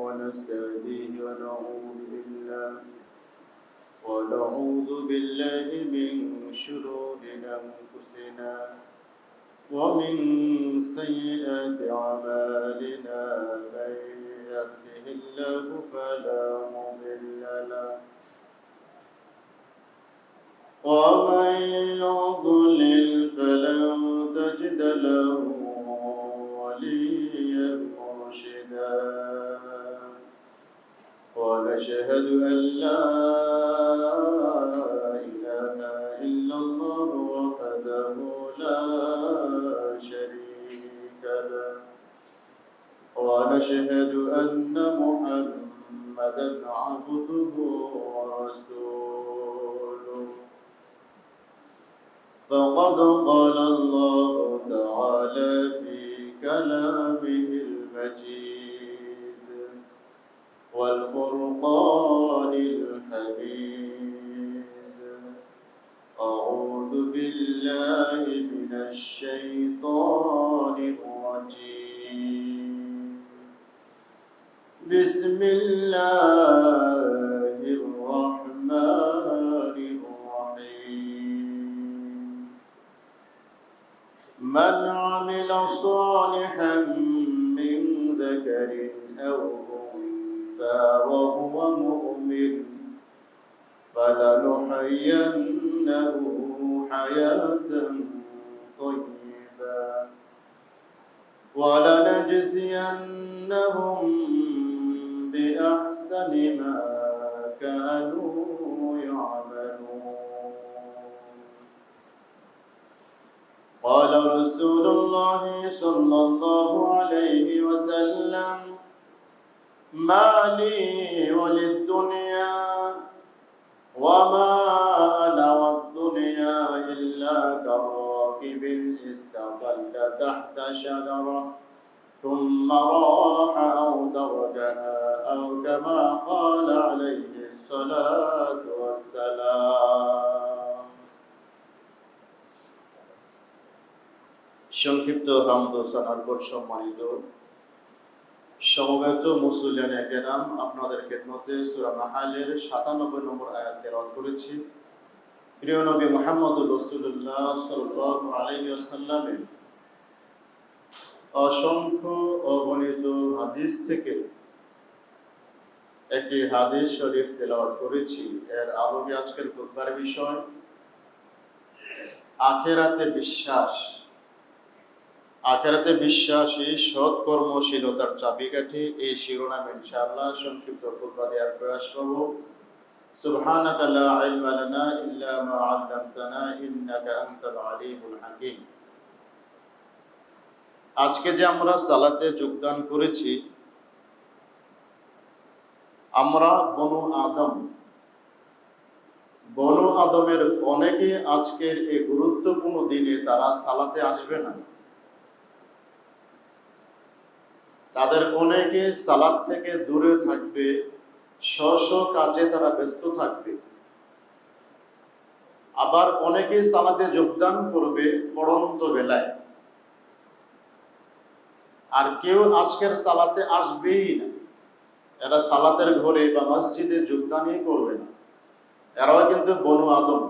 ونستهديه ونعوذ بالله من شرور أنفسنا ومن سيئات أعمالنا من يهده الله فلا مضل له ومن يضلل فلن تجد له وليا مرشدا ونشهد أن لا إله إلا الله وحده لا شريك له ونشهد أن محمدا عبده ورسوله فقد قال الله تعالى في كلامه المجيد والفرقان الحميد أعوذ بالله من الشيطان الرجيم بسم الله الرحمن الرحيم من عمل صالحا من ذكر أو أنثى وهو مؤمن فلنحيينه حياة طيبة ولنجزينهم بأحسن ما كانوا يعملون قال رسول الله صلى الله عليه وسلم ما لي وللدنيا وما أنا والدنيا إلا كراكب استظل تحت شجرة ثم راح أو تركها أو كما قال عليه الصلاة والسلام সংক্ষিপ্ত হামদ ও সানার পর সম্মানিত সমবেত মুসলিয়ান কেরাম, আপনাদের খেদমতে সূরা নাহলের ৯৭ নম্বর আয়াত তেলাওয়াত করেছি। প্রিয় নবী মুহাম্মদুর রাসূলুল্লাহ সাল্লাল্লাহু আলাইহি ওয়াসাল্লামের অসংখ্য অগণিত হাদিস থেকে একটি হাদিস শরীফ তেলাওয়াত করেছি। এর আলোকে আজকের খুতবার বিষয় আখিরাতে বিশ্বাস। আখিরাতে বিশ্বাসী সৎ কর্মশীলতার চাবিকাঠি, এই শিরোনামে ইনশাআল্লাহ সংক্ষিপ্ত খুতবা দেওয়ার প্রয়াস করব। সুবহানাকা লা ইলমা লানা ইল্লা মা 'আল্লামতানা ইন্নাকা আনতাল আলিমুল হাকীম। আজকে যে আমরা সালাতে যোগদান করেছি, আমরা বনু আদমের অনেকে আজকের এই গুরুত্বপূর্ণ দিনে তারা সালাতে আসবে না। তাদের অনেকে সালাত থেকে দূরে থাকবে, স্ব কাজে তারা ব্যস্ত থাকবে। আবার অনেকে সালাতে যোগদান করবে পড়ন্ত বেলায়, আর কেউ আজকের সালাতে আসবেই না। এরা সালাতের ঘরে বা মসজিদে যোগদানই করবে না। এরাও কিন্তু বনু আদম।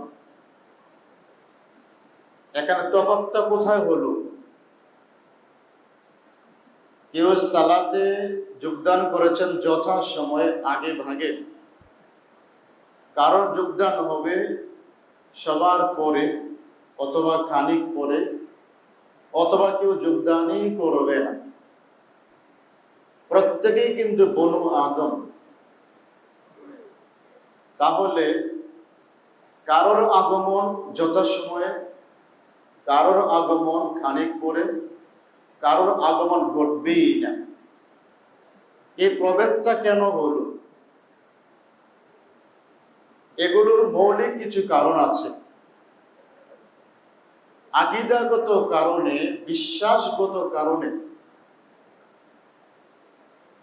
এখানে তফাৎটা কোথায় হলো? কেউ সালাতে যোগদান করেছেন যথা সময়ে আগে ভাগে, কারোর যোগদান হবে সবার পরে অথবা খানিক পরে, অথবা কেউ যোগদানই করবে না। প্রত্যেকেই কিন্তু বনু আদম। তাহলে কারোর আগমন যথাসময়ে, কারোর আগমন খানিক পরে, কারোর আগমন ঘটবেই না। এই প্রভেদটা কেন হলো? এগুলোর মৌলিক কিছু কারণ আছে। আকীদাগত কারণে, বিশ্বাসগত কারণে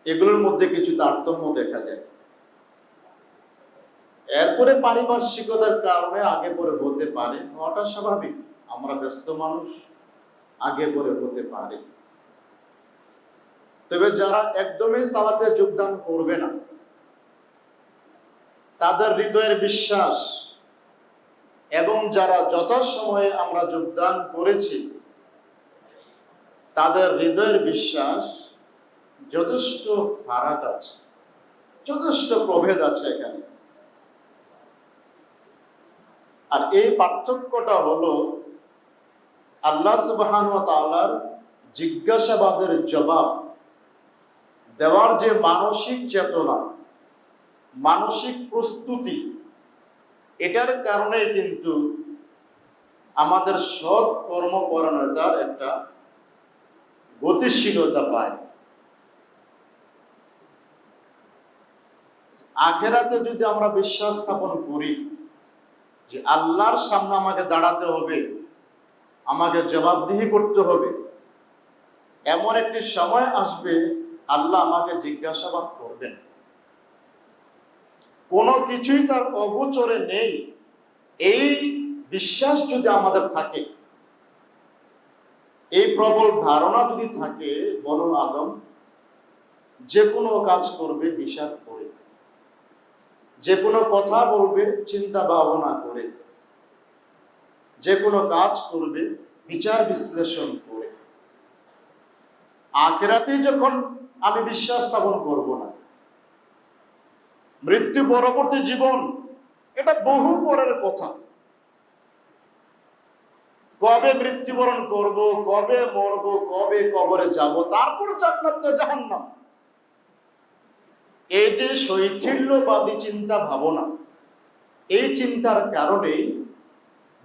এগুলোর মধ্যে কিছু তারতম্য দেখা যায়। এরপরে পারিপার্শ্বিকতার কারণে আগে পরে হতে পারে, হওয়াটা স্বাভাবিক। আমরা ব্যস্ত মানুষ, আগে পরে হতে পারে। তবে যারা একদমই সালাতে যোগদান করবে না, তাদের হৃদয়ের বিশ্বাস এবং যারা যথাসময়ে আমরা যোগদান করেছি তাদের হৃদয়ের বিশ্বাস যথেষ্ট ফারাক আছে, যথেষ্ট প্রভেদ আছে এখানে। আর এই পার্থক্যটা হলো আল্লাহ সুবহানাহু ওয়া তাআলার জিজ্ঞাসাবাদের জবাব দেওয়ার যে মানসিক চেতনা, মানসিক প্রস্তুতি, এটার কারণে কিন্তু আমাদের সৎ কর্মপরায়ণতার একটা গতিশীলতা পায়। আখেরাতে যদি আমরা বিশ্বাস স্থাপন করি যে আল্লাহর সামনে আমাকে দাঁড়াতে হবে, আমাকে জবাবদিহি করতে হবে, এমন একটি সময় আসবে আল্লাহ আমাকে জিজ্ঞাসাবাদ করবেন, কোনো কিছুই তার অগোচরে নেই, এই বিশ্বাস যদি আমাদের থাকে, এই প্রবল ধারণা যদি থাকে, বনু আদম যে কোনো কাজ করবে হিসাব করে, যে কোনো কথা বলবে চিন্তা ভাবনা করে, যে কোনো কাজ করবে বিচার বিশ্লেষণ করে। আখিরাতে যখন আমি বিশ্বাস স্থাপন করব না, মৃত্যু পরবর্তী জীবন এটা বহু পরের কথা। কবে মৃত্যুবরণ করব, কবে মরব, কবে কবরে যাব, তারপর জান্নাত জাহান্নাম, এই যে শৈথিল্যবাদী চিন্তা ভাবনা, এই চিন্তার কারণেই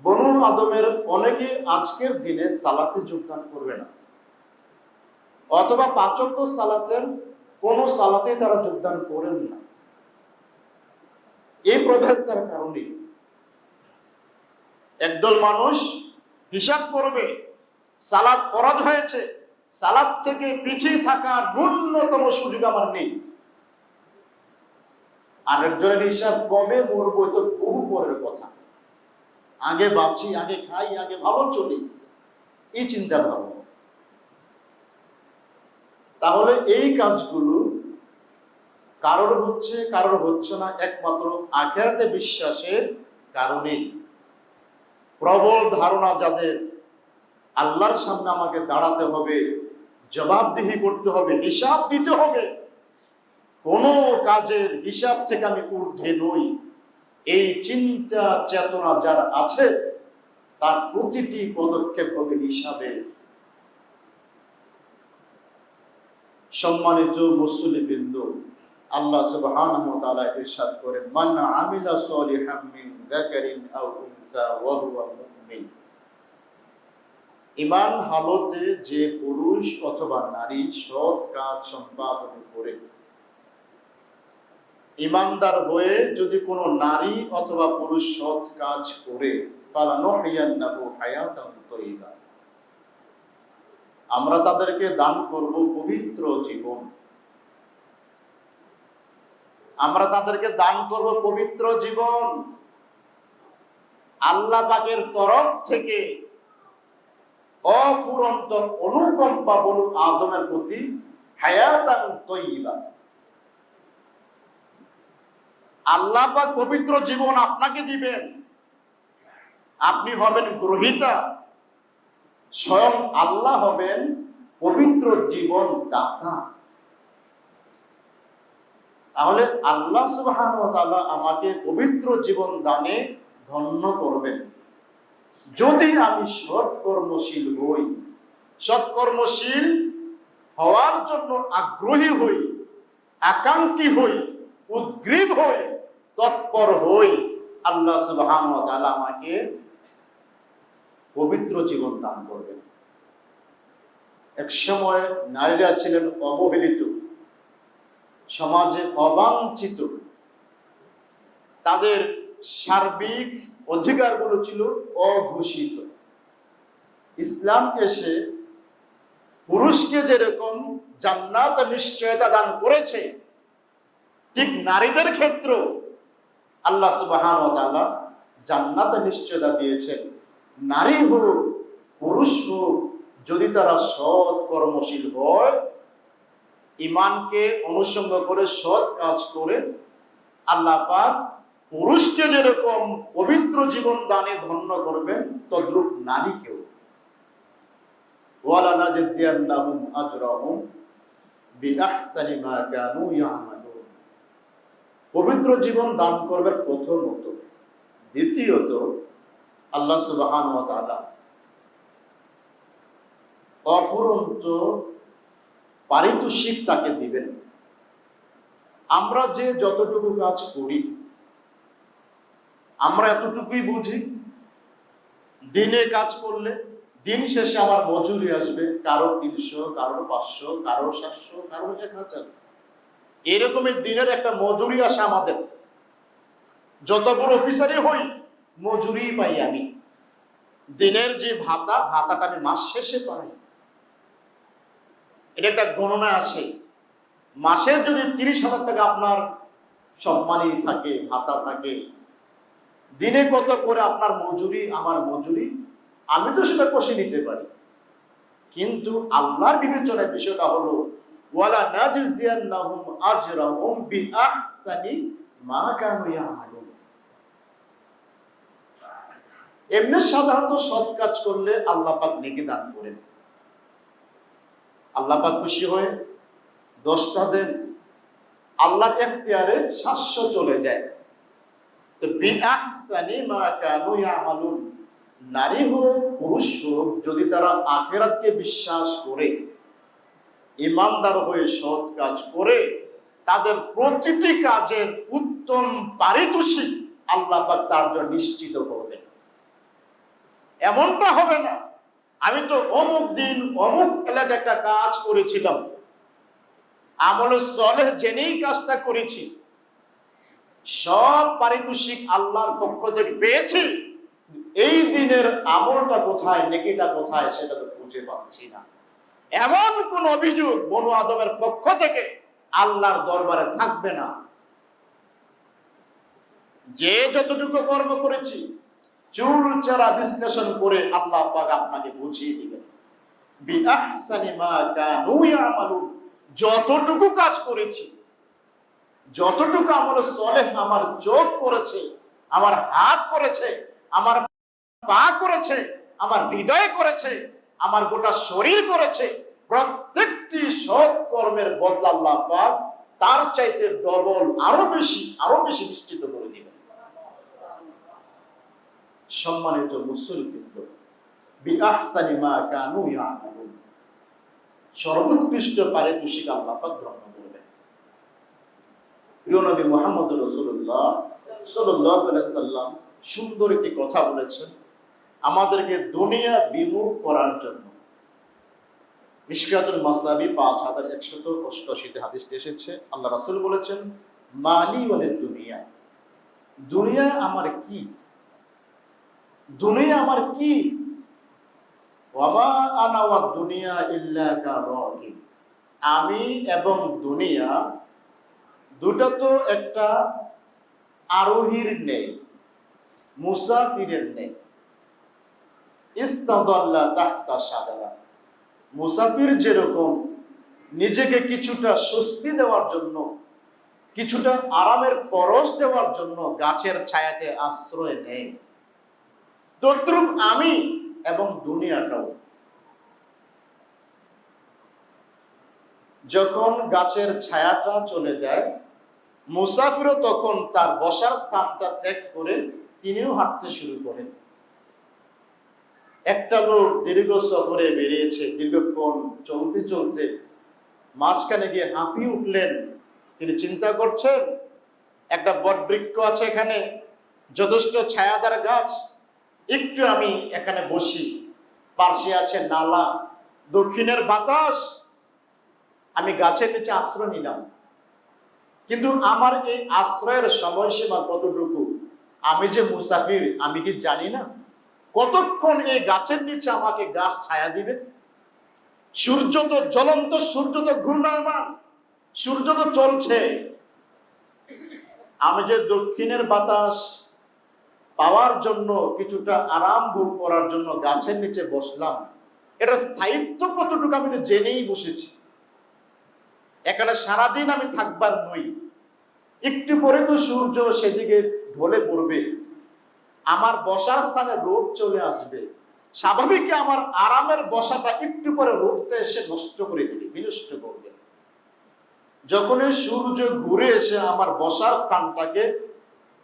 বনু আদমের অনেকে আজকের দিনে সালাতে যোগদান করবে না, অথবা পাঁচ ওয়াক্ত সালাতের কোন সালাতেই তারা যোগদান করেন না। এই প্রভেদটার কারণে একদল মানুষ হিসাব করবে সালাত ফরজ হয়েছে, সালাত থেকে পিছিয়ে থাকার ন্যূনতম সুযোগ আমার নেই। আরেকজনের হিসাব কবে মরবো তো বহু পরের কথা, আগে বাঁচি, আগে খাই, আগে ভালো চলি, এই চিন্তা ভাবনা। তাহলে এই কাজগুলো কারোর হচ্ছে কারোর হচ্ছে না একমাত্র আখিরাতে বিশ্বাসের কারণেই। প্রবল ধারণা যাদের আল্লাহর সামনে আমাকে দাঁড়াতে হবে, জবাবদিহি করতে হবে, হিসাব দিতে হবে, কোন কাজের হিসাব থেকে আমি ঊর্ধ্বে নই, এই চিন্তা চেতনা যার আছে তার প্রতিটি পদক্ষেপ হবে হিসাবে। সম্মানিত মুসল্লিবৃন্দ, আল্লাহ সুবহানাহু ওয়া তাআলা ইরশাদ করেন, মান আমিলা সলিহাম মিন যাকারিন আও উনসা ওয়া হুয়া মুমিন। ঈমান হালতে যে পুরুষ অথবা নারী সৎ কাজ সম্পাদন করে, ঈমানদার হয়ে যদি কোনো নারী অথবা পুরুষ সৎ কাজ করে, ফালানুহইয়ান্নাহু হায়াতান তাইয়্যিবা, আমরা তাদেরকে দান করব পবিত্র জীবন, আমরা তাদেরকে দান করব পবিত্র জীবন। আল্লাহ পাকের তরফ থেকে অফুরন্ত অনুকম্পা বনু আদমের প্রতি, হায়াতান তাইয়্যিবা। আল্লাহ পাক পবিত্র জীবন আপনাকে দিবেন, আপনি হবেন গ্রহীতা, স্বয়ং আল্লাহ হবেন পবিত্র জীবন দাতা। তাহলে আল্লাহ সুবহানাহু ওয়া তাআলা আমাকে পবিত্র জীবন দানে ধন্য করবেন যদি আমি সৎকর্মশীল হই, সৎকর্মশীল হওয়ার জন্য আগ্রহী হই, আকাঙ্ক্ষী হই, উদ্গ্রীব হই, তৎপর হই। আল্লাহ সুবহানাহু ওয়া তাআলা আমাকে পবিত্র জীবন দান করবেন। এক সময় নারীরা ছিলেন অবহেলিত, সমাজে অবাঞ্ছিত, তাদের সার্বিক অধিকারগুলো ছিল অঘোষিত। ইসলাম এসে পুরুষকে যেরকম জান্নাত নিশ্চয়তা দান করেছে, ঠিক নারীদের ক্ষেত্রে আল্লাহ সুবহানাহু ওয়া তাআলা জান্নাত নিশ্চয়তা দিয়েছেন। নারী হোক পুরুষ হোক, যদি তারা সৎ কর্মশীল হয়, ইমানকে অনুসঙ্গ করে সৎ কাজ করে আল্লাহ পাক পুরুষকে যেরকম পবিত্র জীবন দানে ধন্য করবেন, তদ্রূপ নারীকেও ওয়ালানাজজিয়ান্নাহুম আজরাহুম বিআহসানি মা কানু ইয়ামালুন, পবিত্র জীবন দান করবেন প্রথমত। দ্বিতীয়ত আল্লাহ সুবহানাহু ওয়া তাআলা অফুরন্ত পারিতোষিক তাকে দিবেন। আমরা যে যতটুকু কাজ করি আমরা এতটুকুই বুঝি, দিনে কাজ করলে দিন শেষে আমার মজুরি আসবে, কারো 300, কারো 500, কারো 700, কারো 1000, এরকমের দিনের একটা মজুরি আসে আমাদের। যত বড় অফিসারই হই মজুরি পাই আমি, দিনের যে ভাতাটা আমি মাস শেষে পাই। এটা একটা গণনা আছে, মাসের যদি 30,000 টাকা আপনার সম্মানী থাকে, ভাতা থাকে, দিনে কত করে আপনার মজুরি আমার মজুরি, আমি তো সেটা কষে নিতে পারি। কিন্তু আল্লাহর বিবেচনায় বিষয়টা হলো ওয়ালা নাজজিয়ান্নাহুম আজরাহুম বিআহসানি মা কানু ইয়ামালুন। এমনি সাধারণত সৎ কাজ করলে আল্লাহ পাক নেকি দান করেন, আল্লাহ পাক খুশি হয়ে 10টা দেন, আল্লাহর এখতিয়ারে 700 চলে যায়। তো বিআহসানি মা কানু ইয়ামালুন, নারী হোক পুরুষ হোক, যদি তারা আখিরাতকে বিশ্বাস করে ইমানদার হয়ে সৎ কাজ করে, তাদের প্রতিটি কাজের উত্তম পারিতোষিক আল্লাহ পাক তার জন্য নিশ্চিত করবেন। এমনটা হবে না আমি তো অমুক দিন অমুক এলাকায় একটা কাজ করেছিলাম, আমলে সলেহ জেনেই কাজটা করেছি, সব পারিতোষিক আল্লাহর পক্ষ থেকে পেয়েছি, এই দিনের আমলটা কোথায়, নেকিটা কোথায় সেটা তো খুঁজে পাচ্ছি না। এমন কোন অভিযোগ বনু আদমের পক্ষ থেকে আল্লাহর দরবারে থাকবে না। যে যতটুকু কর্ম করেছি চুলচেরা বিশ্লেষণ করে আল্লাহ পাক আপনাকে বুঝিয়ে দিবেন। বিআহসানি মা কানু ইয়ামালুন, যতটুকু কাজ করেছি, যতটুকু আমল সলেহ আমার চোখ করেছে, আমার হাত করেছে, আমার পা করেছে, আমার হৃদয় করেছে, আমার গোটা শরীর করেছে, প্রত্যেকটি সৎ কর্মের বদলা আল্লাহ পাক তার চাইতে ডবল আরো বেশি নিশ্চিত করে দিবেন। সম্মানিত মুসলিমবৃন্দ, বিআহসানি মা কানু ইয়ামালুন, সর্বোৎকৃষ্ট পারিতোষিক আল্লাহ পাক গ্রহণ করবেন। প্রিয় নবী মুহাম্মদ রাসূলুল্লাহ সাল্লাল্লাহু আলাইহি সাল্লাম সুন্দর একটি কথা বলেছেন আমাদেরকে দুনিয়া বিমুখ করার জন্য। মিশকাতুল মাসাবি 5188 হাদিসটি এসেছে, আল্লাহ রাসূল বলেছেন, মালি ওয়ালিদ দুনিয়া, দুনিয়া আমার কি, দুনিয়া আমার কি, ওয়ামা আনা ওয়াদ দুনিয়া ইল্লা কারাকিব, আমি এবং দুনিয়া দুটো তো একটা আরোহীর নেই, মুসাফিরের নেই। ইস্তাদাল্লা তাহতা শাজারা, মুসাফির যেরকম নিজেকে কিছুটা স্বস্তি দেওয়ার জন্য, কিছুটা আরামের পরশ দেওয়ার জন্য গাছের ছায়াতে আশ্রয় নেই, তদ্রূপ আমি এবং দুনিয়াটাও। যখন গাছের ছায়াটা চলে যায়, মুসাফিরও তখন তার বসার স্থানটা ত্যাগ করে তিনিও হাঁটতে শুরু করেন। একটা লোক দীর্ঘ সফরে বেরিয়েছে, দীর্ঘক্ষণ চলতে চলতে মাঝখানে গিয়ে হাঁপিয়ে উঠলেন। তিনি চিন্তা করছেন, একটা বটবৃক্ষ আছে এখানে, যথেষ্ট ছায়াদার গাছ, একটু আমি এখানে বসি, পাশে আছে নালা, দক্ষিণের বাতাস, আমি গাছের নিচে আশ্রয় নিলাম। কিন্তু আমার এই আশ্রয়ের সময়সীমা কতটুকু? আমি যে মুসাফির, আমি কি জানি না কতক্ষণ এই গাছের নিচে আমাকে গাছ ছায়া দিবে? সূর্য তো জ্বলন্ত, সূর্য তো ঘূর্ণায়মান, সূর্য তো চলছে। আমি যে দক্ষিণের বাতাস পাওয়ার জন্য, কিছুটা আরাম ভোগ করার জন্য গাছের নিচে বসলাম, এটা স্থায়িত্ব কতটুকু আমি তো জেনেই বসেছি। এখানে সারাদিন আমি থাকবার নই, একটু পরে তো সূর্য সেদিকে ঢলে পড়বে, আমার বসার স্থানে রোদ চলে আসবে, স্বাভাবিক আমার আরামের বসাটা একটু পরে রোদটা এসে নষ্ট করে দিবে, বিনষ্ট করবে। যখনই সূর্য ঘুরে এসে আমার বসার স্থানটাকে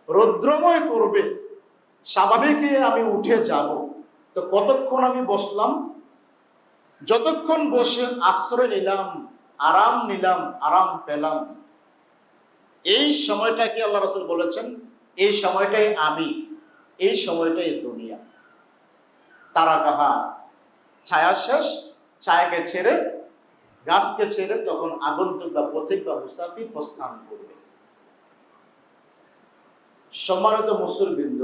রৌদ্রময় করবে, স্বাভাবিক আমি উঠে যাব। তো কতক্ষণ আমি বসলাম? যতক্ষণ বসে আশ্রয় নিলাম, আরাম নিলাম, আরাম পেলাম, এই সময়টাকে আল্লাহ রাসূল বলেছেন এই সময়টাই আমি, এই সময়টাই দুনিয়া। তারা কাহা, ছায়া শেষ, ছায়াকে ছেড়ে, গাছকে ছেড়ে তখন আগন্তুক বা পথিক বা মুসাফির প্রস্থান করবে। সম্মানিত মুসলিমবৃন্দ,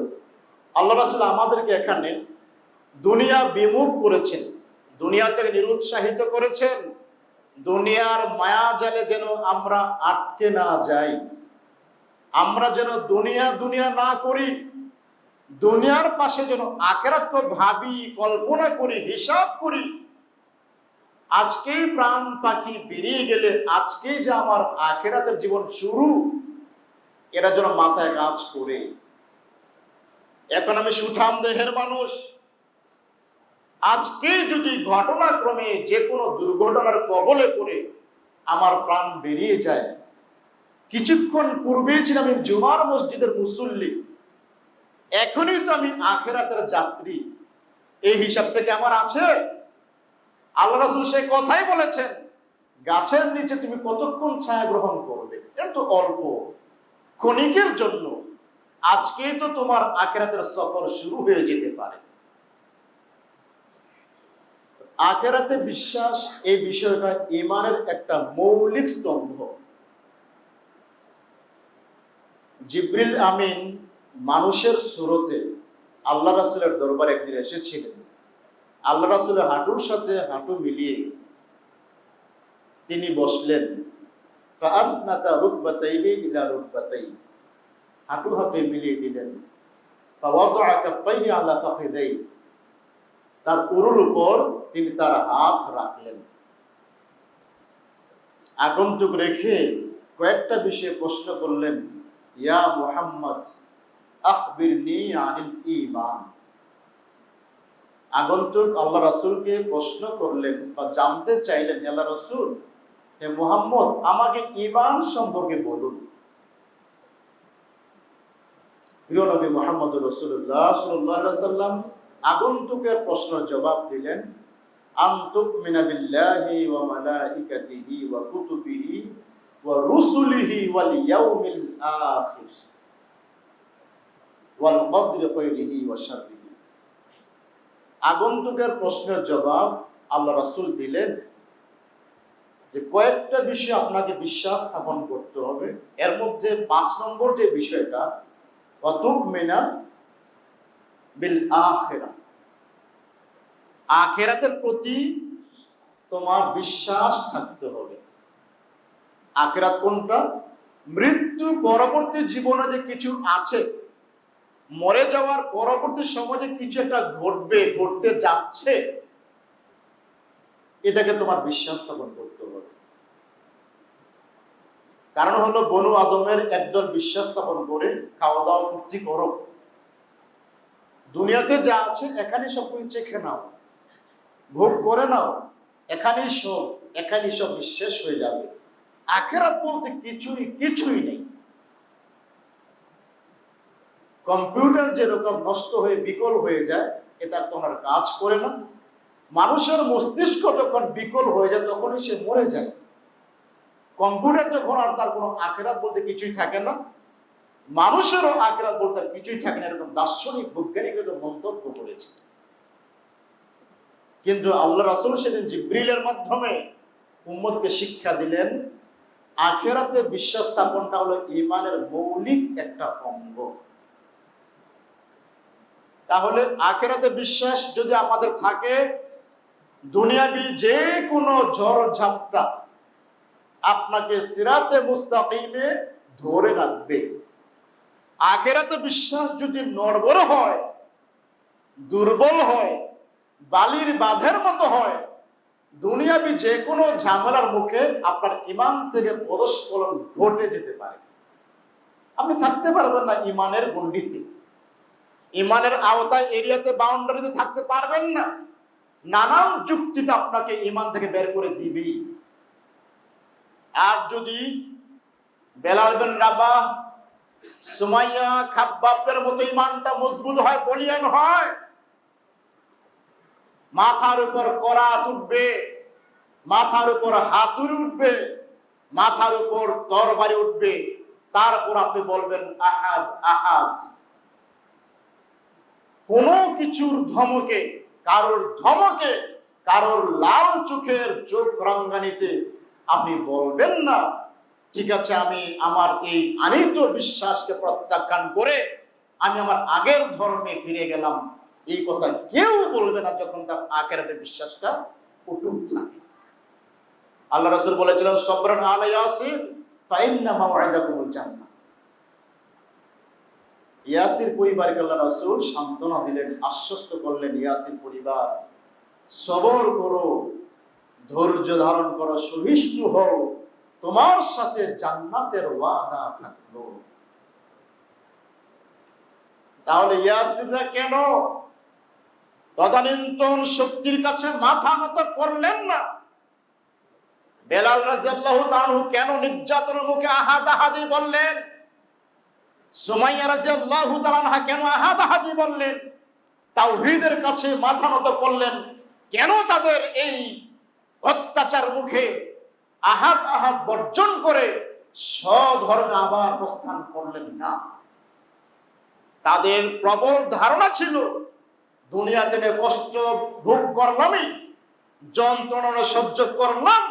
আল্লাহ রাসূল আমাদেরকে এখানে দুনিয়া বিমুখ করেছেন, দুনিয়া থেকে নিরুৎসাহিত করেছেন, দুনিয়ার মায়া জালে যেন আমরা আটকে না যাই, আমরা যেন দুনিয়া দুনিয়া না করি, দুনিয়ার পাশে যেন আখিরাতকে ভাবি, কল্পনা করি, হিসাব করি। আজকেই প্রাণ পাখি বেরিয়ে গেলে আজকেই যে আমার আখিরাতের জীবন শুরু, এরা যেন মাথায় কাজ করে। এখন আমি সুঠাম দেহের মানুষ, আজকে যদি ঘটনাক্রমে যে কোনো দুর্ঘটনার কবলে পড়ে আমার প্রাণ বেরিয়ে যায়, কিছুক্ষণ পূর্বেই ছিলাম আমি জুমার মসজিদের মুসল্লি, এখনই তো আমি আখিরাতের যাত্রী, এই হিসাবটা কি আমার আছে? আল্লাহ রাসূল সেই কথাই বলেছেন, গাছের নিচে তুমি কতক্ষণ ছায়া গ্রহণ করবে, এটা তো অল্প ক্ষণিকের জন্য, আজকেই তো তোমার আখিরাতের সফর শুরু হয়ে যেতে পারে। আখিরাতে বিশ্বাস, এই বিষয়টা ঈমানের একটা মৌলিক স্তম্ভ। জিবরিল আমিন মানুষের সুরতে আল্লাহ রাসূলের দরবারে একদিন এসেছিলেন। আল্লাহ রাসূলের হাঁটুর সাথে হাঁটু মিলিয়ে তিনি বসলেন। ফাআসনাতা রুকবাতাইহি ইলা রুকবাতাইহি, হাঁটু হাঁটু মিলিয়ে দিলেন। ফাওয়াদাআ কাফাইহি আলা ফাখিদাইহি, তার উরুর উপর তিনি তার হাত রাখলেন। আগন্তুক রেখে কয়েকটা বিষয়ে প্রশ্ন করলেন, ইয়া মুহাম্মদ আখবিরনি আনিল ঈমান। আগন্তুক আল্লাহ রাসূলকে প্রশ্ন করলেন বা জানতে চাইলেন, হে আল্লাহ রাসূল, হে মুহাম্মদ, আমাকে ঈমান সম্পর্কে বলুন। প্রিয় নবী মুহাম্মদ রাসূলুল্লাহ সাল্লাল্লাহু আলাইহি ওয়াসাল্লাম আগন্তুকের প্রশ্নের জবাব দিলেন, আন তুমিনা বিল্লাহি ওয়া মালাইকাতিহি ওয়া কুতুবিহি ওয়া রুসুলিহি ওয়াল ইয়াউমিল আখির ওয়াল কদরি খায়রিহি ওয়া শাররিহি। আগন্তুকের প্রশ্নের জবাব আল্লাহ রাসূল দিলেন যে কয়েকটা বিষয় আপনাকে বিশ্বাস স্থাপন করতে হবে। এর মধ্যে 5 নম্বর যে বিষয়টা, ওয়া তুমিনা বিল আখিরা, আখিরাতের প্রতি তোমার বিশ্বাস থাকতে হবে। আখিরাত কোনটা? মৃত্যু পরবর্তী জীবনে যে কিছু আছে, মরে যাওয়ার পরবর্তী সময়ে কিছু একটা ঘটবে, ঘটতে যাচ্ছে, এটাকে তোমার বিশ্বাস স্থাপন করতে হবে। কারণ হলো বনু আদমের একদল বিশ্বাস স্থাপন করে খাওয়া দাওয়া ফুর্তি করো, দুনিয়াতে যা আছে এখানে সব কিছু চেখে নাও, ভোগ করে নাও, এখানেই সব নিঃশেষ হয়ে যাবে। আখিরাত বলতে কিছুই নেই। কম্পিউটার যেরকম নষ্ট হয়ে বিকল হয়ে যায়, এটা তোমার কাজ করে না। মানুষের মস্তিষ্ক যখন বিকল হয়ে যায় তখনই সে মরে যায়। কম্পিউটার যখন আর তার কোনো আখিরাত বলতে কিছুই থাকে না, মানুষেরও আখিরাত বলতে আর কিছুই থাকে না, এরকম দার্শনিক বৈজ্ঞানিকরা মন্তব্য করেছে। কিন্তু আল্লাহ রাসূল সেদিন জিবরিলের মাধ্যমে উম্মতকে শিক্ষা দিলেন, আখিরাতে বিশ্বাস স্থাপনটা হলো ঈমানের মৌলিক একটা অঙ্গ। তাহলে আখিরাতে বিশ্বাস যদি আমাদের থাকে, দুনিয়াবি যে কোনো ঝড় ঝাপটা আপনাকে সিরাতে মুস্তাকিমে ধরে রাখবে। আখিরাতে বিশ্বাস যদি নড়বড় হয়, দুর্বল হয়, বালির বাঁধের মতো হয়, দুনিয়াবি যে কোনো ঝামেলার মুখে আপনার ঈমান থেকে পদস্খলন ঘটে যেতে পারে। আপনি থাকতে পারবেন না ঈমানের গণ্ডিতে, ঈমানের আওতায়, এরিয়াতে, বাউন্ডারিতে থাকতে পারবেন না। নানান যুক্তিতে আপনাকে ঈমান থেকে বের করে দিবেই। আর যদি বেলাল বিন রাবাহ, সুমাইয়া, খাব্বাবদের মতো ঈমানটা মজবুত হয়, বলিয়ান হয়, মাথার উপর করাত উঠবে, মাথার উপর হাতুড়ি উঠবে, মাথার উপর তরবারি উঠবে, তারপর আপনি বলবেন আহাদ আহাদ। কোনো কিছুর ধমকে, কারোর ধমকে, কারোর লাল চোখের চোখ রাঙ্গানিতে আপনি বলবেন না ঠিক আছে আমি আমার এই আনিত বিশ্বাসকে প্রত্যাখ্যান করে আমি আমার আগের ধর্মে ফিরে গেলাম। এই কথা কেউ বলবে না যখন তার আখিরাতের বিশ্বাসটা অটুট থাকে। আল্লাহ রাসূল বলেছিলেন সবরান আলা ইয়াসির ফাইন্না মাওয়াইদাকুমুল জান্নাহ। ইয়াসির পরিবারকে আল্লাহ রাসূল সান্ত্বনা দিলেন, আশ্বস্ত করলেন, ইয়াসির পরিবার সবর করো, ধৈর্য ধারণ করো, সহিষ্ণু হও, তোমার সাথে জান্নাতের ওয়াদা থাকলো। তাহলে ইয়াসিররা কেন তদানীন্তন শক্তির কাছে মাথা নত করলেন না? বেলাল রাদিয়াল্লাহু তাআলা কেন নির্যাতনের মুখে আহাদ আহাদি বললেন? সুমাইয়া রাদিয়াল্লাহু তাআলা কেন আহাদ আহাদি বললেন? তাওহীদের কাছে মাথা নত করলেন কেন? তাদের এই অত্যাচার মুখে আহাদ আহাদ বর্জন করে স্বধর্মে আবার প্রস্থান করলেন না? তাদের প্রবল ধারণা ছিল দুনিয়াতে কষ্ট ভোগ করলামই, যন্ত্রণা সহ্য করলাম,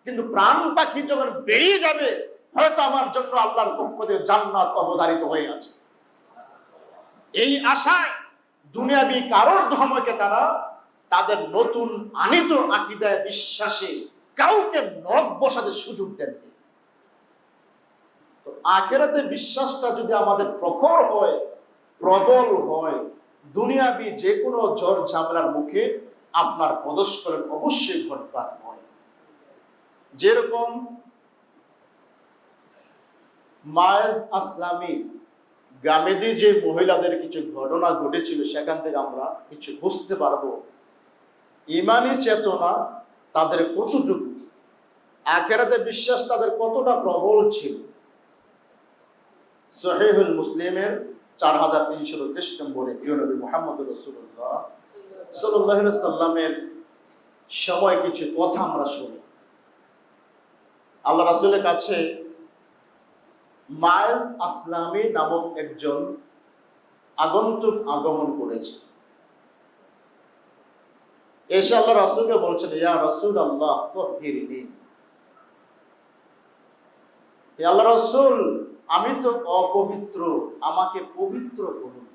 কিন্তু প্রাণ পাখি যখন বেরিয়ে যাবে হয়তো আমার জন্য আল্লাহর পক্ষ থেকে জান্নাত অবধারিত হয়ে আছে। এই আশায় দুনিয়াবি কারোর ধর্মকে তারা তাদের নতুন আনিত আকীদায় বিশ্বাসে কাউকে নখ বসাতে সুযোগ দেননি। তো আখিরাতে বিশ্বাসটা যদি আমাদের প্রখর হয়, প্রবল হয়, দুনিয়াবি যে কোনো ঝড় ঝামেলার মুখে আপনার পদস্খলন অবশ্যই ঘটবার নয়। যেরকম মায়েজ আসলামী গামেদি যে মহিলাদের কিছু ঘটনা ঘটেছিল, সেখান থেকে আমরা কিছু বুঝতে পারবো ঈমানি চেতনা তাদের কতটুকু, আখিরাতে বিশ্বাস তাদের কতটা প্রবল ছিল। সহিহুল মুসলিমের 4333 নম্বরে প্রিয় নবী মুহাম্মদ রাসূলুল্লাহ সাল্লাল্লাহু আলাইহি সাল্লামের সময় কিছু কথা আমরা শুনি। আল্লাহ রাসূলের কাছে মায়েজ আসলামী নামক একজন আগন্তুক আগমন করেছে। এসে আল্লাহ রাসূলকে বলছেন, ইয়া রাসূলুল্লাহ তাহহিরনি, হে আল্লাহ রাসূল আমি তো অপবিত্র, আমাকে পবিত্র করুন।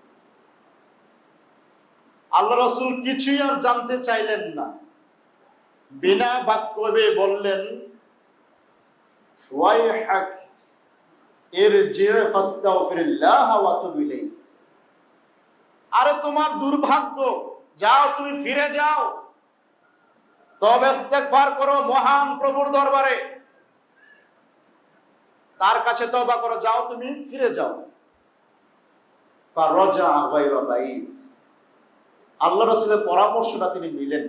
আল্লাহ রাসূল কিছুই আর জানতে চাইলেন না, বিনা বাক্যে বললেন ওয়াইহাক ইরজি ফাস্তাগফিরিল্লাহ ওয়া তুব ইলাইহি, আরে তোমার দুর্ভাগ্য, যাও তুমি ফিরে যাও, তবে ইস্তেগফার করো মহান প্রভুর দরবারে, তার কাছে তওবা করো, যাও তুমি ফিরে যাও। ফারাজা গায়রা বাইত, আল্লাহ রাসূলের পরামর্শটা তিনি নিলেন।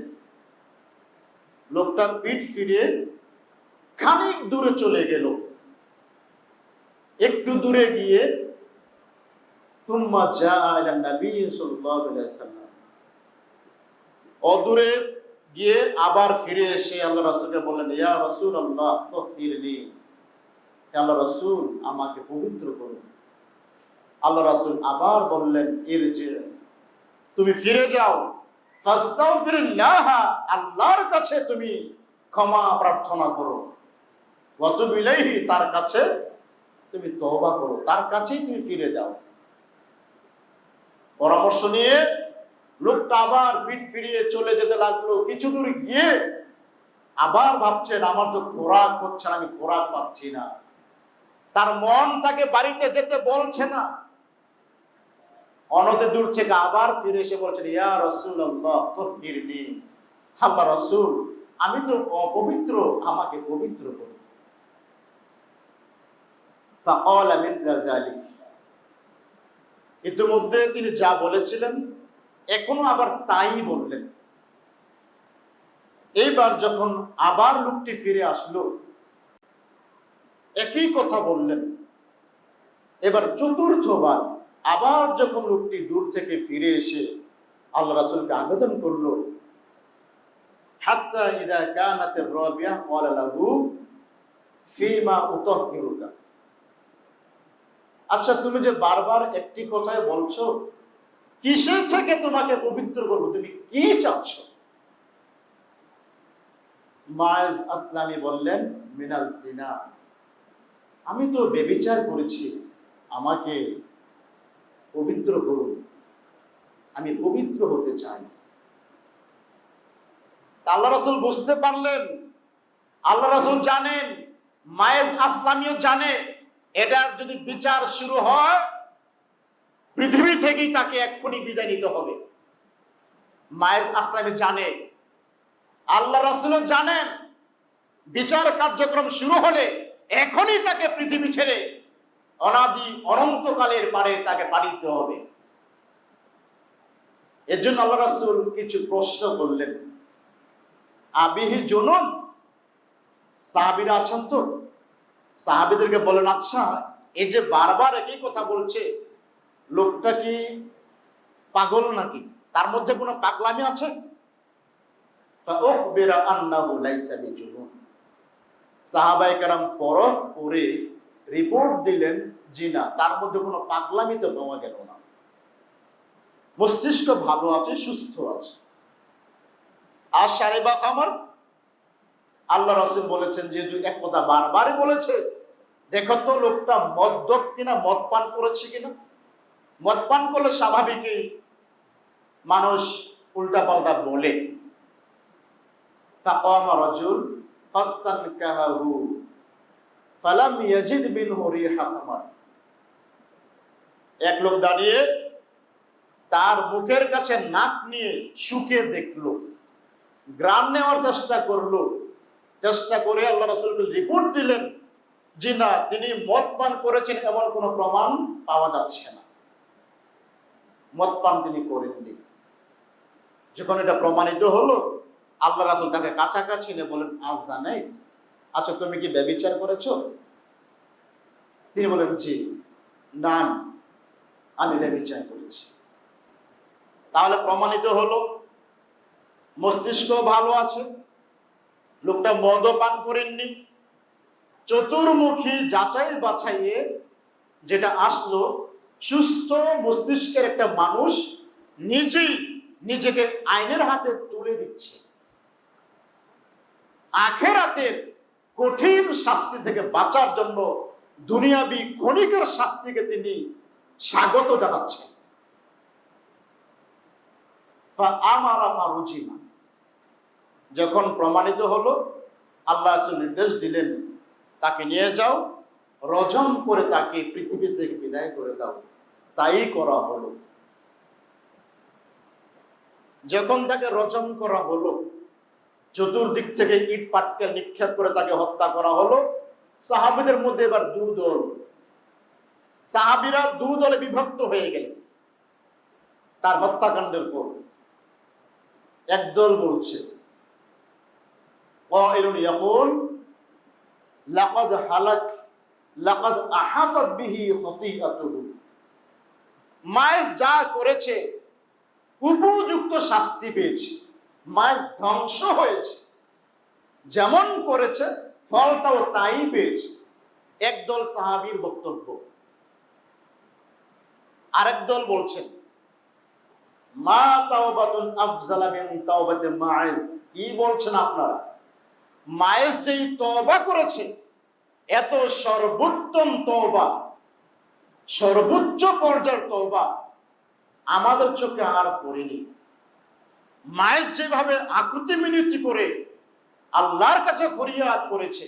লোকটা পিঠ ফিরিয়ে খানিক দূরে চলে গেল। একটু দূরে গিয়ে সুম্মা জাআ ইলা নবী সাল্লাল্লাহু আলাইহি ওয়াসাল্লাম, অদূরে গিয়ে আবার ফিরে এসে আল্লাহ রাসূলকে বললেন, ইয়া রাসূলুল্লাহ তাহহিরনি, আল্লাহ রাসূল আমাকে পবিত্র করুন। আল্লাহ রাসূল আবার বললেন ইরজি, তুমি ফিরে যাও, ফাস্তাগফিরিল্লাহ, আল্লাহর কাছে তুমি ক্ষমা প্রার্থনা করো, ওয়া তুব ইলাইহি, তার কাছে তুমি তওবা করো, তার কাছেই তুমি ফিরে যাও। পরামর্শ নিয়ে লোকটা আবার পিঠ ফিরিয়ে চলে যেতে লাগলো। কিছু দূর গিয়ে আবার ভাবছেন আমার তো খোরাক হচ্ছে না, আমি খোরাক পাচ্ছি না। তার মন তাকে বাড়িতে যেতে বলছে না। অনতি দূর থেকে আবার ফিরে এসে বলছেন, ইয়া রাসূলুল্লাহ তাহহিরনি, আল্লাহ রাসূল আমি তো অপবিত্র, আমাকে পবিত্র করো। ফাকালা মিসলা যালিক, ইতিমধ্যে তিনি যা বলেছিলেন এখনো আবার তাই বললেন। এইবার যখন আবার লোকটি ফিরে আসলো, একই কথা বললেন। এবার চতুর্থবার আবার যখন লোকটি দূর থেকে ফিরে এসে আল্লাহ রাসূলকে আবেদন করলো, হাত্তা ইযা কানাতির রাবিয়া ক্বালা লাহু ফীমা উতাহহিরুকা, আচ্ছা তুমি যে বারবার একটি কথাই বলছো, কিসের থেকে তোমাকে পবিত্র করব, তুমি কি চাচ্ছ? মায়েজ আসলামী বললেন, মিনাজ জিনা, আমি তো ব্যভিচার করেছি, আমাকে পবিত্র করুন, আমি পবিত্র হতে চাই। আল্লাহ রাসূল বুঝতে পারলেন, আল্লাহ রাসূল জানেন, মায়েজ আসলামীও জানে, এটার যদি বিচার শুরু হয় পৃথিবী থেকেই তাকে এক্ষুনি বিদায় নিতে হবে। মায়েজ আসলামী জানে, আল্লাহ রাসূলও জানেন, বিচার কার্যক্রম শুরু হলে এখনই তাকে পৃথিবী ছেড়ে অনাদি অনন্তকালের পারে তাকে পাড়ি দিতে হবে। এর জন্য আল্লাহ রাসূল কিছু প্রশ্ন করলেন। আবিহি জুনুন, সাহাবীরা আছেন তো, সাহাবীদেরকে বলেন, আচ্ছা এই যে বারবার একই কথা বলছে, লোকটা কি পাগল নাকি, তার মধ্যে কোনো পাগলামি আছে? ফাউখবিরা আন্নাহু লাইসা বিজুনুন, সাহাবায়ে কেরাম পরখ করে রিপোর্ট দিলেন, জি না, তার মধ্যে কোনো পাগলামি তো পাওয়া গেল না, মস্তিষ্ক ভালো আছে, সুস্থ আছে। আর শারিবা খামার, আল্লাহ রাসূল বলেছেন, যেহেতু এক কথা বারবারই বলেছে, দেখো তো লোকটা মদ্যপ কিনা, মদ পান করেছে কিনা। মদ পান করলে স্বাভাবিকই মানুষ উল্টা পাল্টা বলে। ফাকামা রাজুল ফাস্তানকাহু ফালাম ইয়াজিদ মিনহু রিহা খামার, এক লোক দাঁড়িয়ে তার মুখের কাছে নাক নিয়ে শুকে দেখলো, গ্রাম নেওয়ার চেষ্টা করলো, চেষ্টা করে আল্লাহ রাসূলকে রিপোর্ট দিলেন, জি না, তিনি মদ পান করেছেন এমন কোনো প্রমাণ পাওয়া যাচ্ছে না, মদ পান তিনি করেননি। যখন এটা প্রমাণিত হলো, আল্লাহ রাসূল তাকে কাছাকাছি নিয়ে বলেন, আজ জানাইজ, আচ্ছা তুমি কি ব্যভিচার করেছো? তিনি বলেন, জি না, আমি ব্যভিচার করেছি। তাহলে প্রমাণিত হলো মস্তিষ্ক ভালো আছে, লোকটা মদ পান করেননি। চতুর্মুখী যাচাই বাছাইয়ে যেটা আসলো, সুস্থ মস্তিষ্কের একটা মানুষ নিজেই নিজেকে আইনের হাতে তুলে দিচ্ছে, আখিরাতের কঠিন শাস্তি থেকে বাঁচার জন্য দুনিয়াবি ক্ষণিকের শাস্তিকে তিনি স্বাগত জানাচ্ছেন। যখন প্রমাণিত হলো, আল্লাহ রাসূল নির্দেশ দিলেন, তাকে নিয়ে যাও, রজম করে তাকে পৃথিবী থেকে বিদায় করে দাও। তাই করা হলো। যখন তাকে রজম করা হলো, চতুর্দিক থেকে ইট পাটকেল নিক্ষেপ করে তাকে হত্যা করা হলো। সাহাবীদের মধ্যে এবার দুদল, সাহাবীরা দুদলে বিভক্ত হয়ে গেলেন তার হত্যাকাণ্ডের পর। একদল বলছে, কাইলুন ইয়াকুল লাকাদ হালাক লাকাদ আহাতাত বিহি খতিআতুহু, মায়েস যা করেছে উপযুক্ত শাস্তি পেয়েছে, মায়েস ধ্বংস হয়েছে, যেমন করেছে ফলটাও তাই পেয়েছে। একদল সাহাবীর বক্তব্য। আরেক দল বলছেন, মা তাওবাতুন আফজালা মিন তাওবাতি মায়েস, কি বলছেন আপনারা? মায়েস যেই তওবা করেছে, এত সর্বোত্তম তওবা, সর্বোচ্চ পর্যায়ের তওবা আমাদের চোখে আর পড়েনি। মায়েস যেভাবে আকুতি মিনতি করে আল্লাহর কাছে ফরিয়াদ করেছে,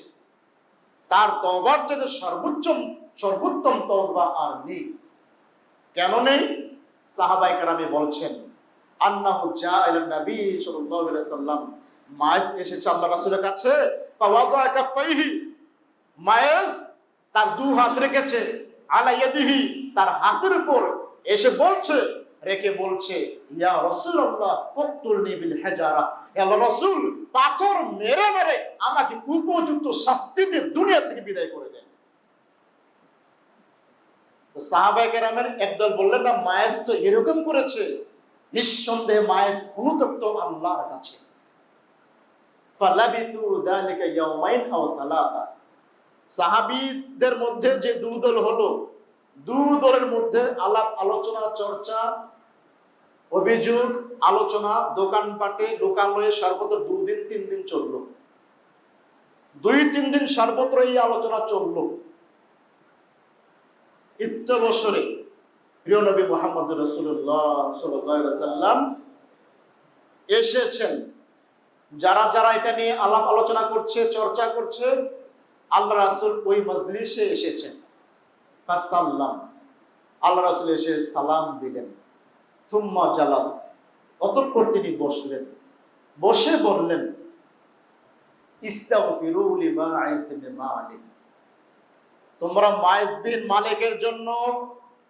তার তওবার চেয়ে সর্বোত্তম তওবা আর নেই। কেন নেই? সাহাবায়ে কেরাম বলছেন, আন্নাহু জাআ ইলা নবী সাল্লাল্লাহু আলাইহি ওয়াসাল্লাম মায়েজ এসেছে আল্লাহ রাসূলের কাছে, ফাওয়াযা কাফাইহি, মায়েজ তার দু হাত রেখেছে, আলা ইয়াদিহি, তার হাতের উপর এসে বলছে, রেখে বলছে, ইয়া রাসূলুল্লাহ উকতুলনি বিল হাজারা, হে আল্লাহর রাসূল পাথর মেরে মেরে আমাকে উপযুক্ত শাস্তি দিয়ে দুনিয়া থেকে বিদায় করে দেন। তো সাহাবায়ে কেরামের একদল বললেন, না, মায়েজ তো এরকম করেছে, নিঃসন্দেহে মায়েজ অনুতপ্ত আল্লাহর কাছে। ফালাবিথু যালিকা ইয়াওমাইন আও সালাসা, সাহাবীদের মধ্যে যে দুদল হলো, দুদলের মধ্যে আলাপ আলোচনা, চর্চা, অভিযোগ, আলোচনা, দোকানপাটে, লোকালয়ে সর্বত্র 2 দিন 3 দিন চললো। 2-3 দিন সর্বত্র এই আলোচনা চললো। বছরে প্রিয় নবী মুহাম্মদ রাসূলুল্লাহ সাল্লাল্লাহু আলাইহি ওয়াসাল্লাম এসেছেন। যারা যারা এটা নিয়ে আলাপ আলোচনা করছে, চর্চা করছে, আল্লাহ রাসূল ওই মজলিসে এসেছেন। ফাসাল্লাম, আল্লাহ রাসূল এসে সালাম দিলেন। সুম্মা জালাস, অতঃপর তিনি বসলেন। বসে বললেন, ইস্তাগফিরু লিমাইজ বিন মালিক, তোমরা মাইজ বিন মালিকের জন্য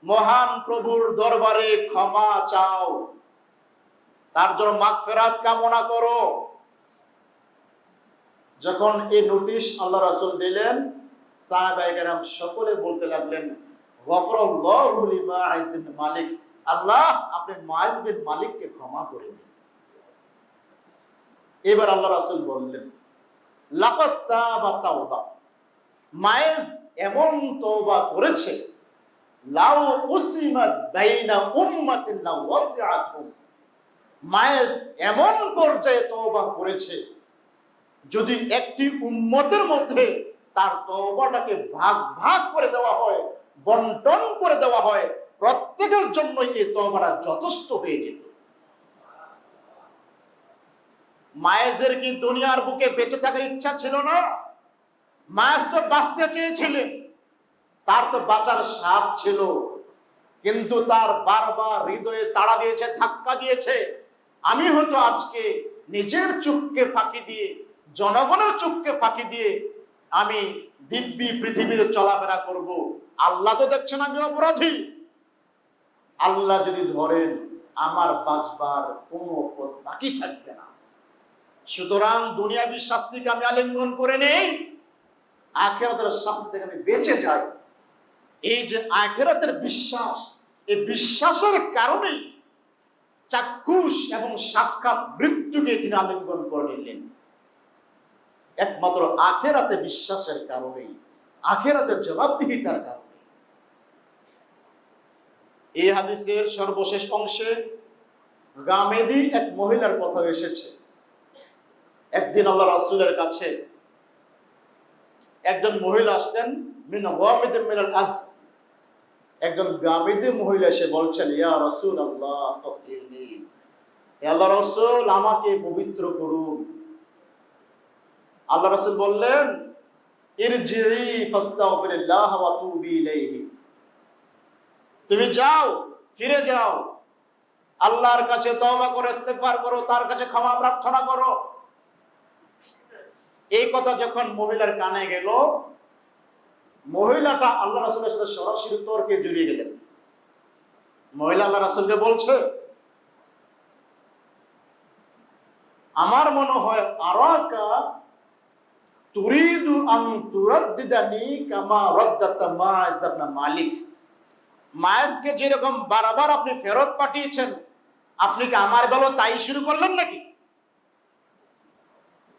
মহান প্রভুর দরবারে ক্ষমা চাও, তার জন্য মাগফিরাত কামনা করো। যখন এই নোটিশ আল্লাহ রাসূল দিলেন, সাহাবায়ে কেরাম সকলে বলতে লাগলেন, গফরাল্লাহু লিমাইজ বিন মালিক, আল্লাহ আপনি মাইজ বিন মালিককে ক্ষমা করে দিন। এবার আল্লাহ রাসূল বললেন, লাকাদ তাবা তাওবা, মাইজ এমন তওবা করেছে, লাউ উসিমাত বাইনা উম্মাতিন লা ওয়াসিআতহুম, মাইজ এমন পর্যায়ে তওবা করেছে, যদি একটি উম্মতের মধ্যে তার তওবাটাকে ভাগ ভাগ করে দেওয়া হয়, বন্টন করে দেওয়া হয়, প্রত্যেকের জন্য এই তওবাটা যথেষ্ট হয়ে যেত। মায়েজের কি দুনিয়ার বুকে বেঁচে থাকার ইচ্ছা ছিল না? মায়েজ তো বাঁচতে চেয়েছিলেন, তার তো বাঁচার স্বাদ ছিল, কিন্তু তার বারবার হৃদয়ে তাড়া দিয়েছে, ধাক্কা দিয়েছে, আমি হয়তো আজকে নিজের চোখকে ফাঁকি দিয়ে, জনগণের চোখকে ফাঁকি দিয়ে আমি দিব্যি পৃথিবীতে চলাফেরা করব, আল্লাহ তো দেখছেন আমি অপরাধী, আল্লাহ যদি ধরেন আমার বাঁচবার কোনো পথ বাকি থাকবে না। সুতরাং দুনিয়াবী শাস্তিকে আমি আলিঙ্গন করে নেই, আখিরাতের শাস্তি থেকে আমি বেঁচে যাই। এই যে আখিরাতের বিশ্বাস, এই বিশ্বাসের কারণেই চাক্ষুষ এবং সাক্ষাৎ মৃত্যুকে তিনি আলিঙ্গন করে নিলেন। একমাত্র আখিরাতে বিশ্বাসের কারণেই, আখিরাতের জবাবদিহিতার কারণে। এই হাদিসের সর্বশেষ অংশে গামেদি এক মহিলার কথা এসেছে। একদিন আল্লাহ রাসূলের কাছে একজন মহিলা আসতেন, মিন গামিদিন মিনাল আজদ, একজন গামেদি মহিলা এসে বলছেন, ইয়া রাসূলুল্লাহ তাহিরনি, হে আল্লাহর রাসূল আমাকে পবিত্র করুন। আল্লাহ রাসূল বললেন, ইরজিই ফাস্তাগফিরিল্লাহ ওয়া তুবি ইলাইহি, তুমি যাও, ফিরে যাও, আল্লাহর কাছে তওবা করে ইস্তেগফার করো, তার কাছে ক্ষমা প্রার্থনা করো। এই কথা যখন মহিলার কানে গেল, মহিলাটা আল্লাহ রাসূলের সাথে সরাসরি তর্কে জড়িয়ে গেলেন। মহিলা আল্লাহ রাসূলকে বলছে, আমার মনে হয় আরাকা তুরিদু আন তুরাদ্দিদানি কামা রাদ্দাত মাইজ ইবনে মালিক, মাইজকে যেরকম বারবার আপনি ফেরত পাঠিয়েছেন, আপনি কি আমার বেলাও তাই শুরু করলেন নাকি?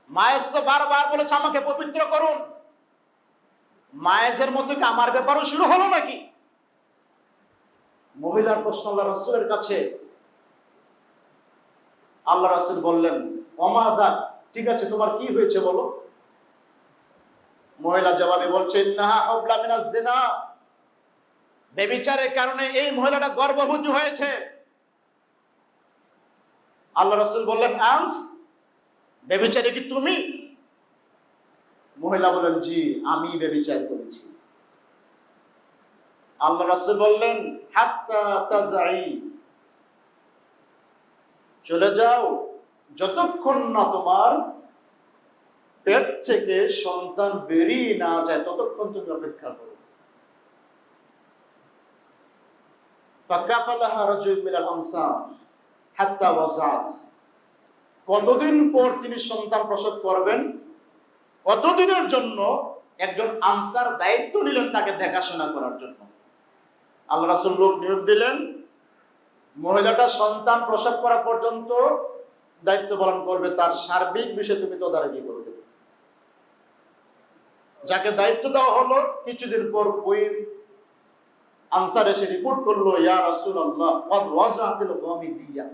মায়েজ তো বারবার বলেছে আমাকে পবিত্র করুন, মায়েজের মতো কি আমার ব্যাপারও শুরু হলো নাকি? মহিলার প্রশ্ন আল্লাহ রাসূলের কাছে। আল্লাহ রাসূল বললেন, ওমা দা, ঠিক আছে, তোমার কি হয়েছে বলো। মহিলা জবাবে বলছে, ইন্নাহা হুবলা মিনাজ জিনা, ব্যভিচারের কারণে এই মহিলাটা গর্ভবতী হয়েছে। আল্লাহ রাসূল বললেন, আনস, ব্যভিচারী কি তুমি? মহিলা বলেন, জি আমি ব্যভিচার করেছি। আল্লাহ রাসূল বললেন, হাত্তা তাজাই, চলে যাও, যতক্ষণ না তোমার পেট থেকে সন্তান বেরিয়ে না যায় ততক্ষণ তুমি অপেক্ষা করো। ফাকাফালাহা রাজুলুম মিনাল আনসার হাত্তা ওয়াজাত, কতদিন পর তিনি সন্তান প্রসব করবেন কতদিনের জন্য একজন আনসার দায়িত্ব নিলেন তাকে দেখাশোনা করার জন্য। আল্লাহ রাসূল লোক নিয়োগ দিলেন, মহিলাটা সন্তান প্রসব করা পর্যন্ত দায়িত্ব পালন করবে, তার সার্বিক বিষয়ে তুমি তদারকি করবে। যাকে দায়িত্ব দেওয়া হলো কিছুদিন পর ওই আনসার এসে রিপোর্ট করলো, ইয়া রাসূলুল্লাহ ক্বাদ ওয়াজাতিল গামিদিয়া,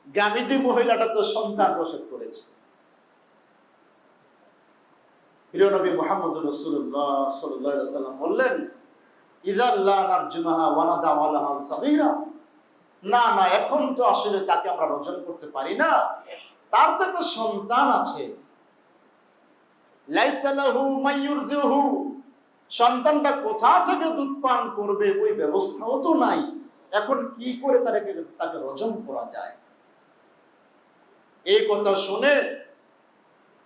গামিদি মহিলাটা তো সন্তান প্রসব করেছে। প্রিয় নবী মুহাম্মদুর রাসূলুল্লাহ সাল্লাল্লাহু আলাইহি ওয়াসাল্লাম বললেন, ইযা লা নারজুমাহা ওয়া নাদাউ লাহা সাগীরা, না না এখন তো আসলে তাকে আমরা রজন করতে পারি না, তার তো একটা সন্তান আছে। লাইসা লাহু মাইয়ুরযুহু, সন্তানটা কোথা থেকে দুধ পান করবে ওই ব্যবস্থাও তো নাই, এখন কি করে তাকে রজন করা যায়। এই কথা শুনে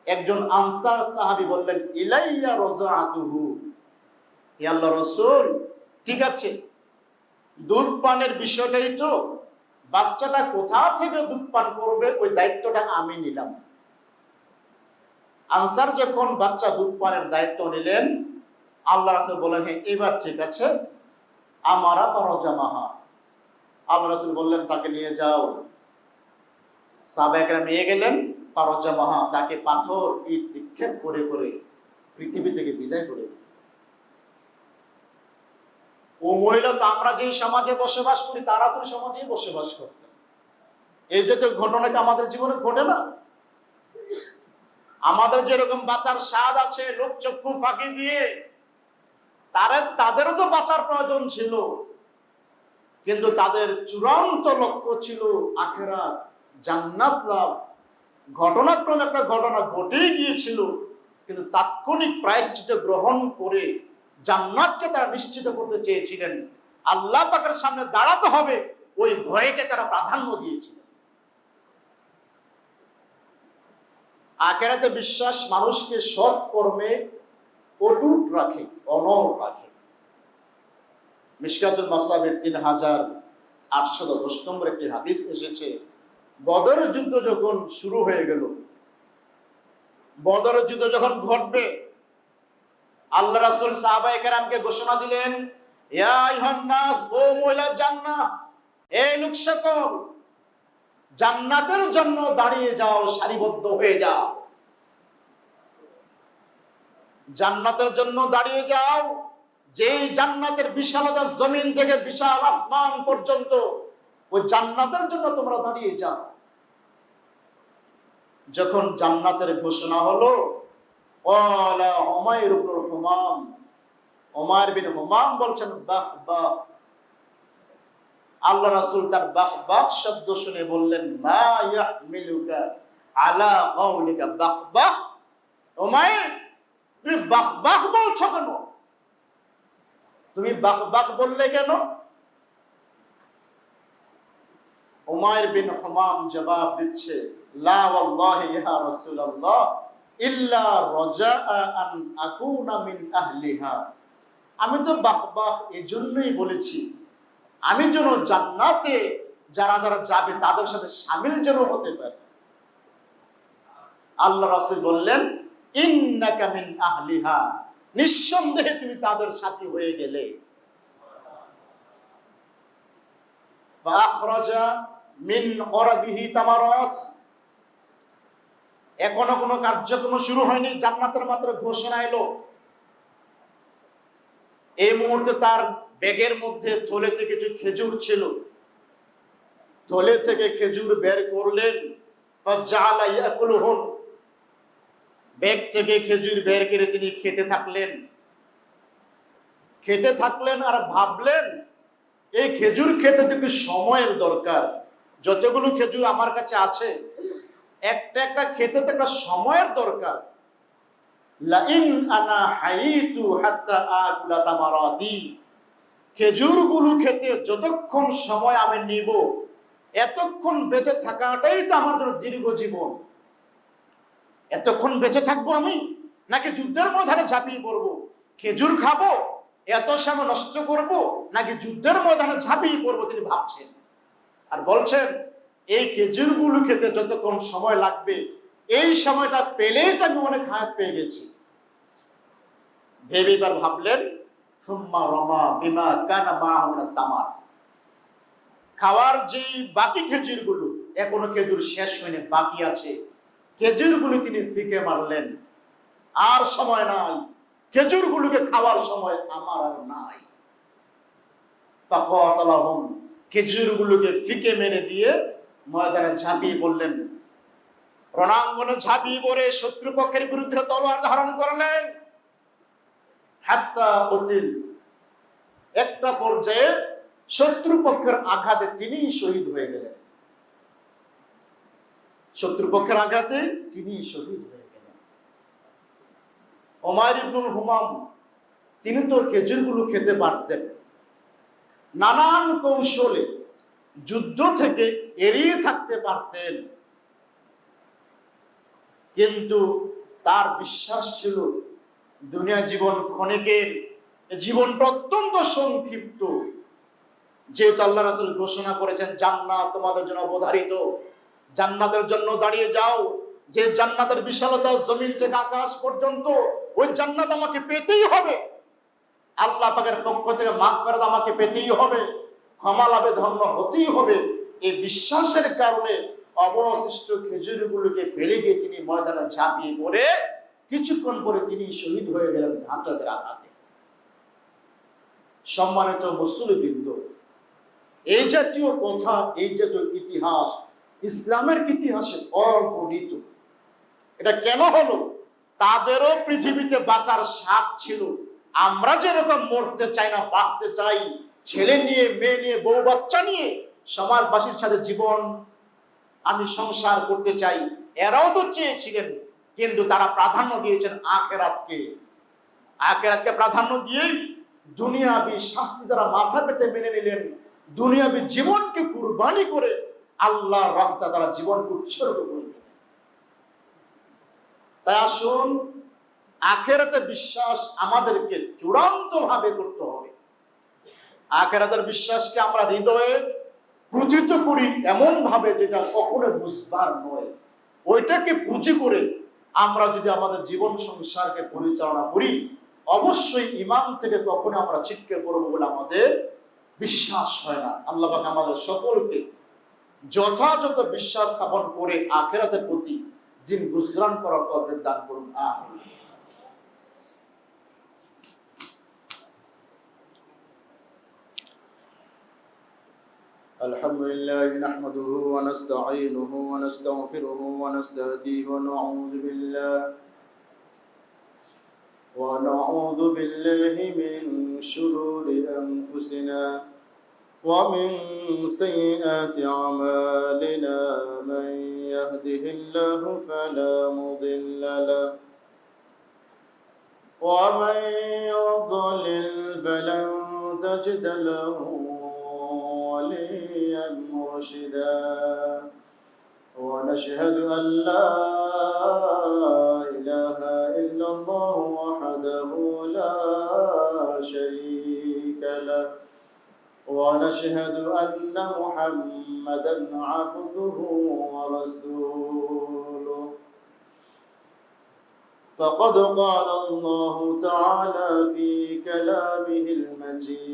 একজন আনসার সাহাবী বললেন, ইলাইয়া রাযাতুহু, হে আল্লাহর রাসূল ঠিক আছে, দুধ পানের বিষয়টাই তো, বাচ্চাটা কোথা থেকে দুধ পান করবে ওই দায়িত্বটা আমি নিলাম। আনসার যখন বাচ্চা দুধ পানের দায়িত্ব নিলেন, আল্লাহ রাসূল বলেন, হ্যাঁ এবার ঠিক আছে, আমারা ফারাজামাহা, আল্লাহ রাসূল বললেন তাকে নিয়ে যাও। সাহাবায়ে কেরাম নিয়ে গেলেন, ফারাজামাহা, তাকে পাথর ইট নিক্ষেপ করে করে পৃথিবী থেকে বিদায় করে দিলেন। ও মহিলা তো আমরা যেই সমাজে বসবাস করি তারা তো সমাজেই বসবাস করতেন। এই যে ঘটনাটা আমাদের জীবনে ঘটে না, আমাদের যেরকম বাঁচার স্বাদ আছে লোক চক্ষু ফাঁকি দিয়ে, তাদেরও তো বাঁচার প্রয়োজন ছিল, কিন্তু তাদের চূড়ান্ত লক্ষ্য ছিল আখিরাত, জান্নাত লাভ। ঘটনাক্রমে একটা ঘটনা ঘটেই গিয়েছিল, কিন্তু তাৎক্ষণিক প্রায়শ্চিত্ত গ্রহণ করে জান্নাতকে তারা নিশ্চিত করতে চেয়েছিলেন। আল্লাহ পাকের সামনে দাঁড়াতে হবে ওই ভয়কে তারা প্রাধান্য দিয়েছিলেন। আখিরাতে বিশ্বাস মানুষকে সৎ কর্মে অটুট রাখে, অনড় রাখে। মিশকাতুল মাসাবির 3810 নম্বর একটি হাদিস এসেছে, বদরের যুদ্ধ যখন শুরু হয়ে গেল, বদরের যুদ্ধ যখন ঘটবে, আল্লাহ রাসূল সাহাবায়ে কেরামকে ঘোষণা দিলেন, ইয়া আইয়ুহান নাস, ও মহিলা জান্নাত, এই লোক সকল জান্নাতের জন্য দাঁড়িয়ে যাও, সারিবদ্ধ হয়ে যাও, জান্নাতের জন্য দাঁড়িয়ে যাও। যেই জান্নাতের বিশালতা জমিন থেকে বিশাল আসমান পর্যন্ত, ওই জান্নাতের জন্য তোমরা দাঁড়িয়ে যাও। যখন জান্নাতের ঘোষণা হলো, ক্বালা উমাইর ইবনুল হুমাম, উমাইর বিন হুমাম বলছেন, বাহ বাহ। আল্লাহ রাসূল তার বাহ বাহ শব্দ শুনে বললেন, মা ইয়াহমিলুকা আলা কাউলিকা বাহ বাহ, উমাইর তুমি বাহ বাহ বলছো কেন, তুমি বাহ বাহ বললে কেন? উমাইর বিন হুমাম জবাব দিচ্ছে, লা ওয়াল্লাহি ইয়া রাসূলুল্লাহ ইল্লা রাজাআ আন আকুনা মিন আহলিহা, আমি তো বাহ বাহ এজন্যই বলেছি, আমি যেন জান্নাতে যারা যারা যাবে তাদের সাথে শামিল যেন হতে পারি। আল্লাহ রাসূল বললেন, ইন্নাকা মিন আহলিহা, নিঃসন্দেহে তুমি তাদের সাথী হয়ে গেলে। ফাখরাজা মিন করাবিহি তামারাত, এখনো কোনো কার্যক্রম শুরু হয়নি, জান্নাতের মাত্র ঘোষণা এলো। এই মুহূর্তে তার ব্যাগের মধ্যে থলেতে কিছু খেজুর ছিল, থলে থেকে খেজুর বের করলেন, ফাজালা ইয়াকুলুহুন, ব্যাগ থেকে খেজুর বের করে তিনি খেতে থাকলেন আর ভাবলেন, এই খেজুর খেতে তো একটু সময়ের দরকার, যতগুলো খেজুর আমার কাছে আছে একটা একটা খেতে তো একটা সময়ের দরকার। লাইন আনা হাইতু হাত্তা আকুলা তামারাতি, খেজুরগুলো খেতে যতক্ষণ সময় আমি নিব, এতক্ষণ বেঁচে থাকাটাই তো আমার জন্য দীর্ঘ জীবন। এতক্ষণ বেঁচে থাকবো আমি, নাকি যুদ্ধের ময়দানে ঝাঁপিয়ে পড়বো? খেজুর খাবো, এত সময় নষ্ট করব, নাকি যুদ্ধের ময়দানে ঝাঁপিয়ে পড়বো? তিনি ভাবছেন আর বলছেন, এই খেজুরগুলো খেতে যতক্ষণ সময় লাগবে, এই সময়টা পেলেই তো আমি অনেক হায়াত পেয়ে গেছি। ভেবে এবার ভাবলেন, সুম্মা রমা বিমা কানা মাআহু মিনাত তামার, খাওয়ার যেই বাকি খেজুরগুলো, এখনো খেজুর শেষ হয়নি, বাকি আছে, খেজুরগুলো তিনি ফিকে মারলেন। আর সময় নাই, খেজুরগুলোকে খাওয়ার সময় আমার আর নাই। ফাকাতালাহুম, খেজুরগুলোকে ফিকে মেরে দিয়ে ময়দানে ঝাঁপিয়ে পড়লেন। রণাঙ্গনে ঝাঁপিয়ে পড়ে শত্রুপক্ষের বিরুদ্ধে তলোয়ার ধারণ করলেন। হাত্তা কুতিল, একটা পর্যায়ে শত্রুপক্ষের আঘাতে তিনি শহীদ হয়ে গেলেন। শত্রুপক্ষের আঘাতে তিনি শহীদ হয়ে গেলেন। ওমর ইবনুল হুমাম, তিনি তো খেজুরগুলো খেতে পারতেন, নানান কৌশলে যুদ্ধ থেকে এড়িয়ে থাকতে পারতেন, কিন্তু তার বিশ্বাস ছিল দুনিয়া জীবন ক্ষণিকের, জীবনটা অত্যন্ত সংক্ষিপ্ত। যেহেতু আল্লাহ রাসূল ঘোষণা করেছেন জান্নাত তোমাদের জন্য অবধারিত, জান্নাতের জন্য দাঁড়িয়ে যাও। যে জান্নাতের বিশালতা জমিন থেকে আকাশ পর্যন্ত, ওই জান্নাত আমাকে পেতেই হবে। আল্লাহ পাকের পক্ষ থেকে মাগফিরাত আমাকে পেতেই হবে, ক্ষমা লাভে ধন্য হতেই হবে। এই বিশ্বাসের কারণে অবশিষ্ট খেজুরগুলোকে ফেলে দিয়ে তিনি ময়দানে ঝাঁপিয়ে পড়ে কিছুক্ষণ পরে তিনি শহীদ হয়ে গেলেন ঘাতকের আঘাতে। সম্মানিত মুসলিমবৃন্দ, এই জাতীয় কথা, এই জাতীয় ইতিহাস ইসলামের ইতিহাসে অগণিত। এটা কেন হলো? তাদেরও পৃথিবীতে বাঁচার স্বাদ ছিল। আমরা যেরকম মরতে চাই না, বাঁচতে চাই, ছেলে নিয়ে, মেয়ে নিয়ে, বউ বাচ্চা নিয়ে সমাজবাসীর সাথে জীবন আমি সংসার করতে চাই, এরাও তো চেয়েছিলেন, কিন্তু তারা প্রাধান্য দিয়েছেন আখেরাতকে। আখেরাতকে প্রাধান্য দিয়েই দুনিয়াবি শাস্তি তারা মাথা পেতে মেনে নিলেন। দুনিয়াবি জীবনকে কুরবানি করে আল্লাহর রাস্তায় তারা জীবনকে উৎসর্গ করে দিলেন। তাই আসুন, আখেরাতে বিশ্বাস আমাদেরকে চূড়ান্ত ভাবে করতে হবে। আখেরাতের বিশ্বাসকে আমরা হৃদয়ে প্রতিত করি এমন ভাবে যেটা কখনো বুঝবার নয়। ওইটাকে পুঁজি করে আমরা যদি আমাদের জীবন সংসারকে পরিচালনা করি, অবশ্যই ঈমান থেকে কখনো আমরা ছিটকে পড়বো বলে আমাদের বিশ্বাস হয় না। আল্লাহ পাক আমাদের সকলকে যথাযথ বিশ্বাস স্থাপন করে আখেরাতের প্রতি দিন গুজরান করার তৌফিক দান করুন, আমিন। الحمد لله نحمده ونستعينه ونستغفره ونستهديه ونعوذ بالله من شرور أنفسنا ومن سيئات أعمالنا، من يهده الله فلا مضل له ومن يضلل فلن تجد له وليا مرشدا، ونشهد أن لا إله إلا الله وحده لا شريك له، ونشهد أن محمدا عبده ورسوله. فقد قال الله تعالى في كلامه المجيد: